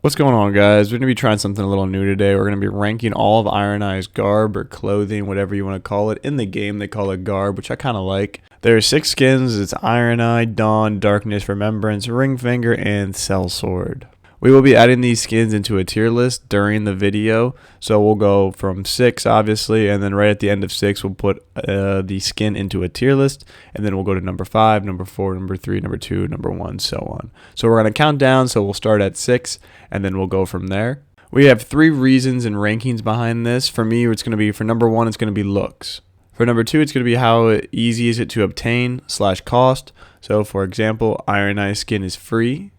What's going on, guys? We're going to be trying something a little new today. We're going to be ranking all of Ironeye's garb or clothing, whatever you want to call it. In the game, they call it garb, which I kind of like. There are 6 skins. It's Ironeye, Dawn, Darkness, Remembrance, Ringfinger, and Sellsword. We will be adding these skins into a tier list during the video. So we'll go from 6, obviously, and then right at the end of 6, we'll put the skin into a tier list. And then we'll go to number 5, number 4, number 3, number 2, number 1, so on. So we're going to count down. So we'll start at 6, and then we'll go from there. We have 3 reasons and rankings behind this. For me, it's going to be, for number 1, it's going to be looks. For number 2, it's going to be how easy is it to obtain / cost. So for example, Ironeye skin is free,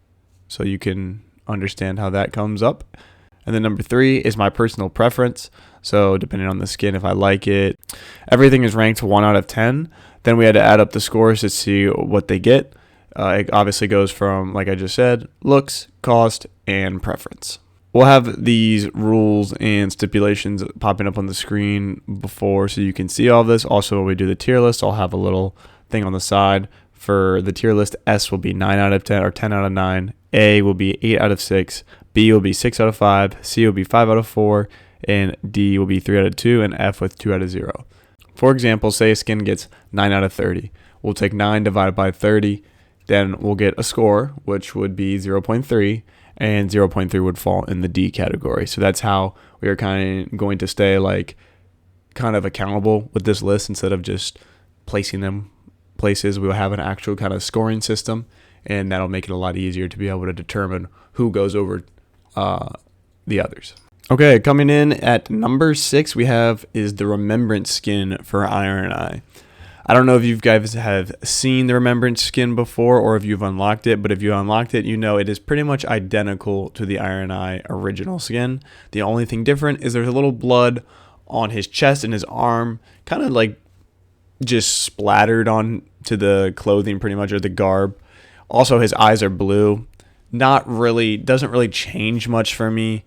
so you can understand how that comes up. And then number 3 is my personal preference. So depending on the skin, if I like it, everything is ranked 1 out of 10. Then we had to add up the scores to see what they get. It obviously goes from, like I just said, looks, cost, and preference. We'll have these rules and stipulations popping up on the screen before so you can see all of this. Also, when we do the tier list, I'll have a little thing on the side. For the tier list, S will be 9 out of 10 or 10 out of 9. A will be 8 out of 6. B will be 6 out of 5. C will be 5 out of 4. And D will be 3 out of 2. And F with 2 out of 0. For example, say a skin gets 9 out of 30. We'll take 9 divided by 30. Then we'll get a score, which would be 0.3. And 0.3 would fall in the D category. So that's how we are kind of going to stay kind of accountable with this list instead of just placing them places. We'll have an actual kind of scoring system, and that'll make it a lot easier to be able to determine who goes over the others. Okay, coming in at number 6 is the Remembrance skin for Ironeye. I don't know if you guys have seen the Remembrance skin before or if you've unlocked it, but if you unlocked it, you know it is pretty much identical to the Ironeye original skin. The only thing different is there's a little blood on his chest and his arm, kind of like just splattered on to the clothing pretty much, or the garb. Also, his eyes are blue. Doesn't really change much for me.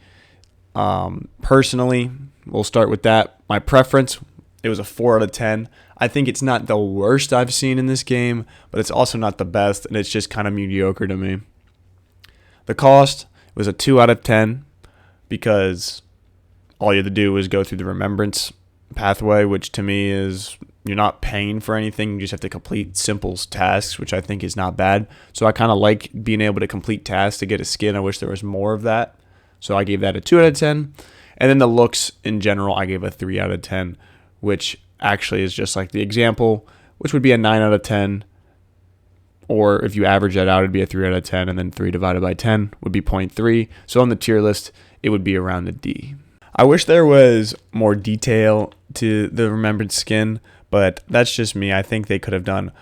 Personally, we'll start with that. My preference, it was a 4 out of 10. I think it's not the worst I've seen in this game, but it's also not the best, and it's just kind of mediocre to me. The cost was a 2 out of 10 because all you had to do was go through the Remembrance pathway, which to me is you're not paying for anything. You just have to complete simple tasks, which I think is not bad. So I kind of like being able to complete tasks to get a skin. I wish there was more of that. So I gave that a 2 out of 10. And then the looks in general, I gave a 3 out of 10, which actually is just like the example, which would be a 9 out of 10. Or if you average that out, it'd be a 3 out of 10. And then 3 divided by 10 would be 0.3. So on the tier list, it would be around the D. I wish there was more detail to the Remembrance skin, but that's just me. I think they could have done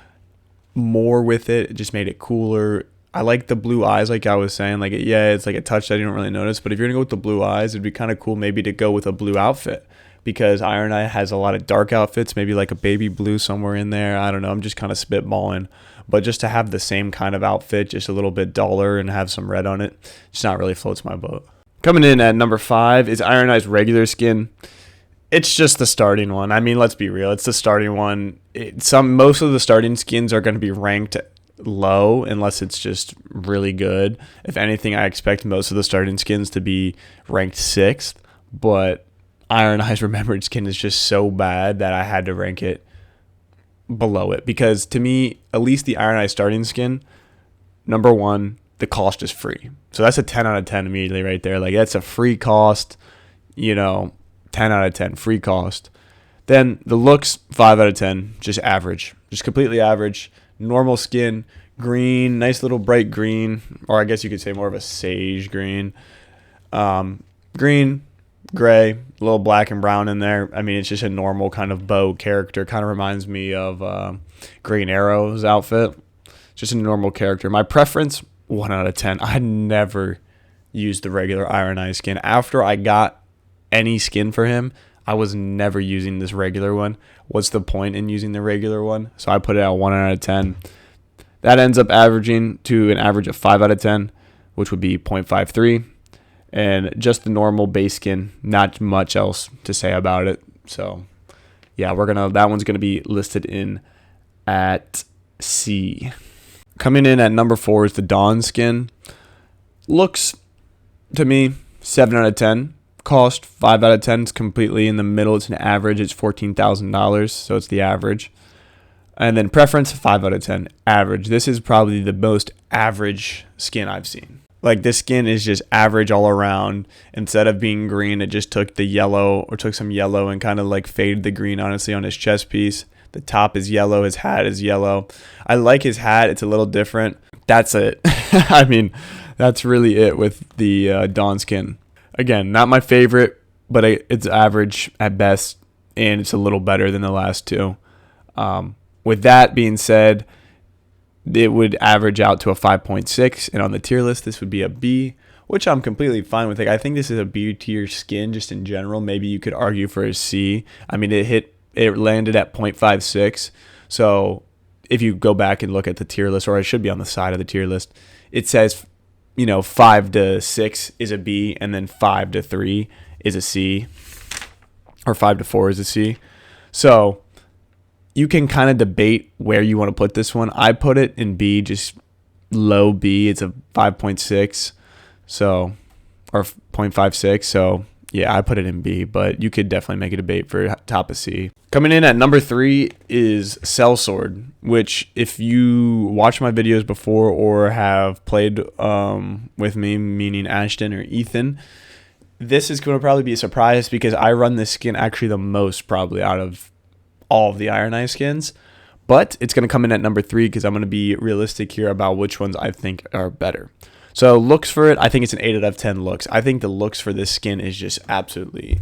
more with it. It just made it cooler. I like the blue eyes, like I was saying. It's like a touch that you don't really notice. But if you're going to go with the blue eyes, it'd be kind of cool maybe to go with a blue outfit, because Ironeye has a lot of dark outfits, maybe like a baby blue somewhere in there. I don't know. I'm just kind of spitballing. But just to have the same kind of outfit, just a little bit duller and have some red on it, just not really floats my boat. Coming in at number 5 is Ironeye's regular skin. It's just the starting one. I mean, let's be real. It's the starting one. Most of the starting skins are going to be ranked low unless it's just really good. If anything, I expect most of the starting skins to be ranked 6th. But Ironeye's Remembrance skin is just so bad that I had to rank it below it. Because to me, at least the Ironeye starting skin, number 1, the cost is free. So that's a 10 out of 10 immediately right there. That's a free cost, 10 out of 10, free cost. Then the looks, 5 out of 10, just average. Just completely average. Normal skin, green, nice little bright green, or I guess you could say more of a sage green. Green, gray, a little black and brown in there. I mean, it's just a normal kind of bow character. Kind of reminds me of Green Arrow's outfit. Just a normal character. My preference, 1 out of 10. I never used the regular Ironeye skin. After I got any skin for him, I was never using this regular one. What's the point in using the regular one? So I put it at 1 out of 10. That ends up averaging to an average of 5 out of 10, which would be 0.53. And just the normal base skin, not much else to say about it. So yeah, that one's gonna be listed in at C. Coming in at number 4 is the Dawn skin. Looks to me, 7 out of 10. Cost, 5 out of 10. It's completely in the middle. It's an average. It's $14,000, so it's the average. And then preference, 5 out of 10. Average. This is probably the most average skin I've seen. Like, this skin is just average all around. Instead of being green, it just took the yellow, or took some yellow and kind of like faded the green, honestly, on his chest piece. The top is yellow. His hat is yellow. I like his hat. It's a little different. That's it. I mean, that's really it with the Dawn skin. Again, not my favorite, but it's average at best, and it's a little better than the last two. With that being said, it would average out to a 5.6, and on the tier list, this would be a B, which I'm completely fine with. Like, I think this is a B tier skin just in general. Maybe you could argue for a C. I mean, it landed at 0.56, so if you go back and look at the tier list, or it should be on the side of the tier list, it says, 5 to 6 is a B, and then 5 to 3 is a C, or 5 to 4 is a C. So you can kind of debate where you want to put this one. I put it in B, just low B. It's a 5.6, so, or 0.56. So yeah, I put it in B, but you could definitely make a debate for top of C. Coming in at number 3 is Sellsword, which if you watch my videos before or have played with me, meaning Ashton or Ethan, this is going to probably be a surprise because I run this skin actually the most probably out of all of the Ironeye skins. But it's going to come in at number 3 because I'm going to be realistic here about which ones I think are better. So looks for it, I think it's an 8 out of 10 looks. I think the looks for this skin is just absolutely,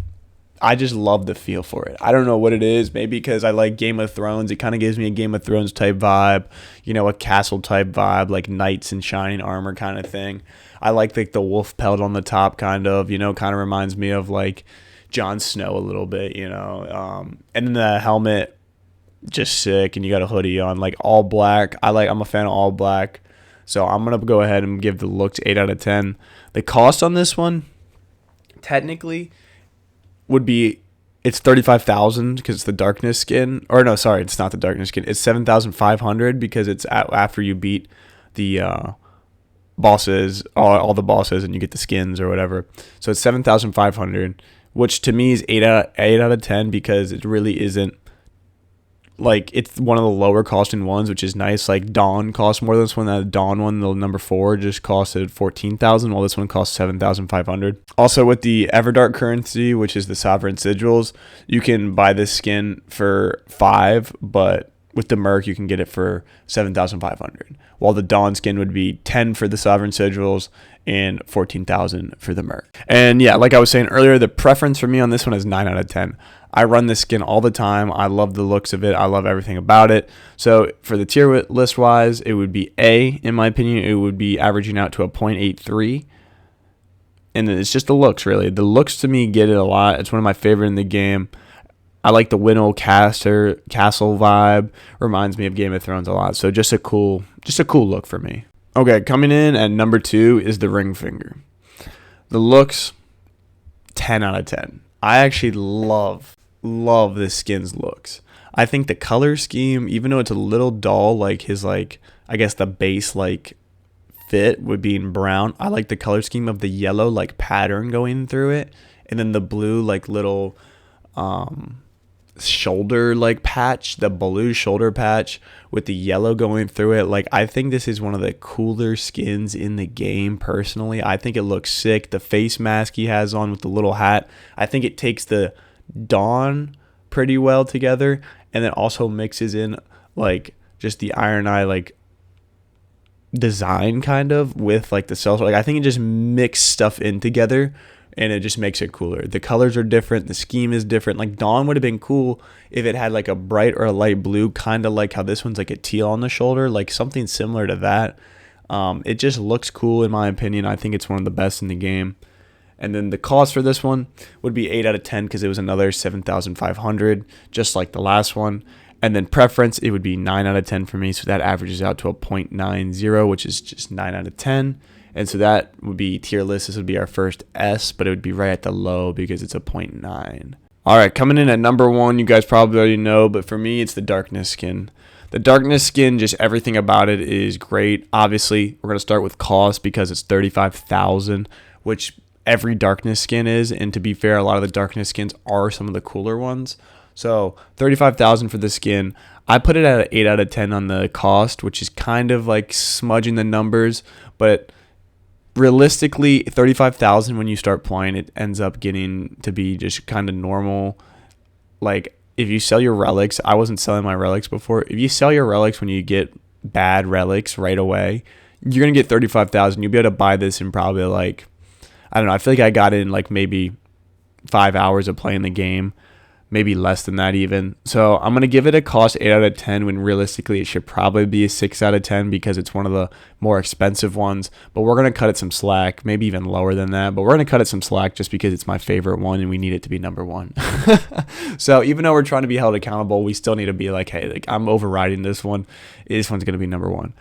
I just love the feel for it. I don't know what it is. Maybe because I like Game of Thrones. It kind of gives me a Game of Thrones type vibe, a castle type vibe, like knights in shining armor kind of thing. I like the wolf pelt on the top kind of, kind of reminds me of like Jon Snow a little bit, and then the helmet, just sick, and you got a hoodie on, like all black. I'm a fan of all black. So I'm going to go ahead and give the looks 8 out of 10. The cost on this one, technically, would be, it's $35,000 because it's the darkness skin. Or no, sorry, it's not the darkness skin. It's $7,500 because it's after you beat the bosses, all the bosses, and you get the skins or whatever. So it's $7,500, which to me is 8 out of 10 because it really isn't. Like, it's one of the lower costing ones, which is nice. Like, Dawn costs more than this one. That Dawn one, the number 4, just costed $14,000, while this one costs $7,500. Also, with the Everdark currency, which is the Sovereign Sigils, you can buy this skin for 5, but with the Merc, you can get it for $7,500. While the Dawn skin would be 10 for the Sovereign Sigils and $14,000 for the Merc. And yeah, like I was saying earlier, the preference for me on this one is 9 out of 10. I run this skin all the time. I love the looks of it. I love everything about it. So for the tier list wise, it would be A, in my opinion. It would be averaging out to a 0.83. And it's just the looks, really. The looks to me get it a lot. It's one of my favorite in the game. I like the Winnow castle vibe. Reminds me of Game of Thrones a lot. So just a cool look for me. Okay, coming in at number 2 is the ring finger. The looks, 10 out of 10. I actually love this skin's looks. I think the color scheme, even though it's a little dull, like his, I guess the base, fit would be in brown. I like the color scheme of the yellow, pattern going through it. And then the blue, little shoulder, patch, the blue shoulder patch with the yellow going through it. I think this is one of the cooler skins in the game, personally. I think it looks sick. The face mask he has on with the little hat, I think it takes the Dawn pretty well together, and then also mixes in just the Ironeye design kind of with the cells. I think it just mixed stuff in together, and it just makes it cooler. The colors are different. The scheme is different. Dawn would have been cool if it had a bright or a light blue, kind of like how this one's a teal on the shoulder, something similar to that. It just looks cool in my opinion. I think it's one of the best in the game. And then the cost for this one would be 8 out of 10 because it was another $7,500, just like the last one. And then preference, it would be 9 out of 10 for me. So that averages out to a 0.90, which is just 9 out of 10. And so that would be tier list. This would be our first S, but it would be right at the low because it's a 0.9. All right, coming in at number 1, you guys probably already know, but for me, it's the darkness skin. The darkness skin, just everything about it is great. Obviously, we're going to start with cost because it's $35,000, which every darkness skin is. And to be fair, a lot of the darkness skins are some of the cooler ones. So 35,000 for the skin. I put it at an 8 out of 10 on the cost, which is kind of like smudging the numbers, but realistically 35,000 when you start playing, it ends up getting to be just kind of normal. Like if you sell your relics, I wasn't selling my relics before. If you sell your relics when you get bad relics right away, you're going to get 35,000. You'll be able to buy this in probably like, I don't know, I feel like I got it in like maybe 5 hours of playing the game, maybe less than that even. So I'm going to give it a cost 8 out of 10 when realistically it should probably be a 6 out of 10 because it's one of the more expensive ones. But we're going to cut it some slack, maybe even lower than that. But we're going to cut it some slack just because it's my favorite one and we need it to be number one. So even though we're trying to be held accountable, we still need to be like, hey, like I'm overriding this one. This one's going to be number one.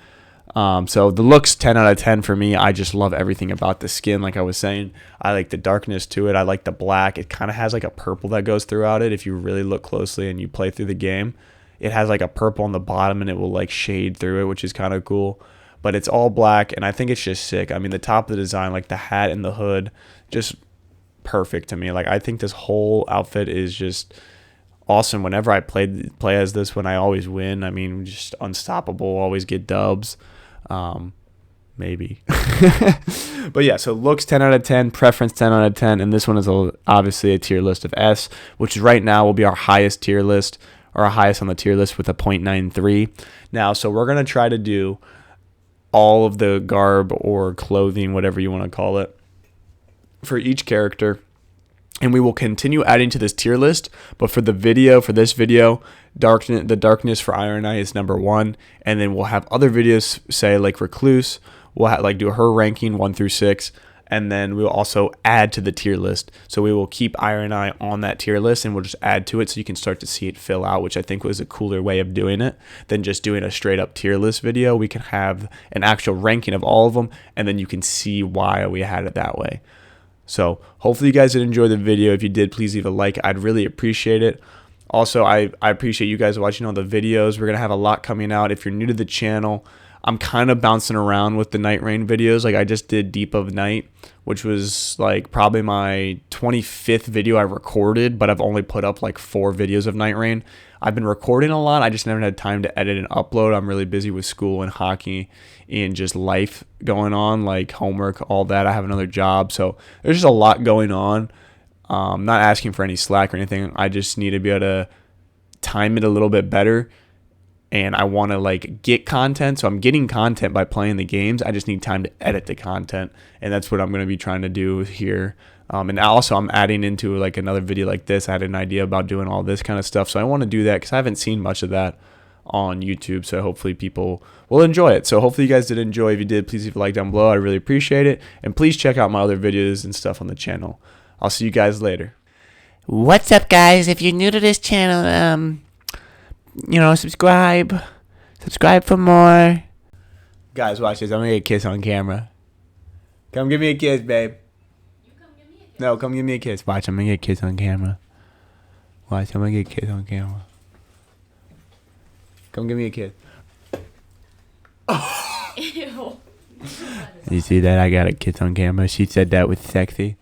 So the looks 10 out of 10 for me. I just love everything about the skin. Like I was saying, I like the darkness to it. I like the black. It kind of has like a purple that goes throughout it. If you really look closely and you play through the game, it has like a purple on the bottom and it will like shade through it, which is kind of cool. But it's all black and I think it's just sick. I mean, the top of the design, like the hat and the hood, just perfect to me. Like I think this whole outfit is just awesome. Whenever I play as this one, I always win. I mean, just unstoppable, always get dubs. Maybe. But yeah, so looks 10 out of 10, preference 10 out of 10, and this one is obviously a tier list of S, which right now will be our highest tier list, or our highest on the tier list with a 0.93. Now, so we're going to try to do all of the garb or clothing, whatever you want to call it, for each character. And we will continue adding to this tier list. But for this video, the darkness for Ironeye is number 1. And then we'll have other videos, say like Recluse. We'll do her ranking 1 through 6. And then we'll also add to the tier list. So we will keep Ironeye on that tier list and we'll just add to it so you can start to see it fill out, which I think was a cooler way of doing it than just doing a straight up tier list video. We can have an actual ranking of all of them and then you can see why we had it that way. So hopefully you guys did enjoy the video. If you did, please leave a like. I'd really appreciate it. Also, I appreciate you guys watching all the videos. We're going to have a lot coming out. If you're new to the channel, I'm kind of bouncing around with the Night Rain videos. Like I just did Deep of Night, which was like probably my 25th video I recorded, but I've only put up like 4 videos of Night Rain. I've been recording a lot. I just never had time to edit and upload. I'm really busy with school and hockey and just life going on, like homework, all that. I have another job. So there's just a lot going on. Not asking for any slack or anything. I just need to be able to time it a little bit better. And I want to like get content. So I'm getting content by playing the games. I just need time to edit the content. And that's what I'm going to be trying to do here. And also I'm adding into like another video like this. I had an idea about doing all this kind of stuff. So I want to do that because I haven't seen much of that on YouTube. So hopefully people will enjoy it. So hopefully you guys did enjoy. If you did, please leave a like down below. I really appreciate it. And please check out my other videos and stuff on the channel. I'll see you guys later. What's up, guys? If you're new to this channel, subscribe for more. Guys, watch this. I'm gonna get a kiss on camera. Come give me a kiss, babe. You come give me a kiss. No, come give me a kiss. Watch, I'm gonna get a kiss on camera. Watch, I'm gonna get a kiss on camera. Come give me a kiss. Ew. You see that? I got a kiss on camera. She said that was sexy.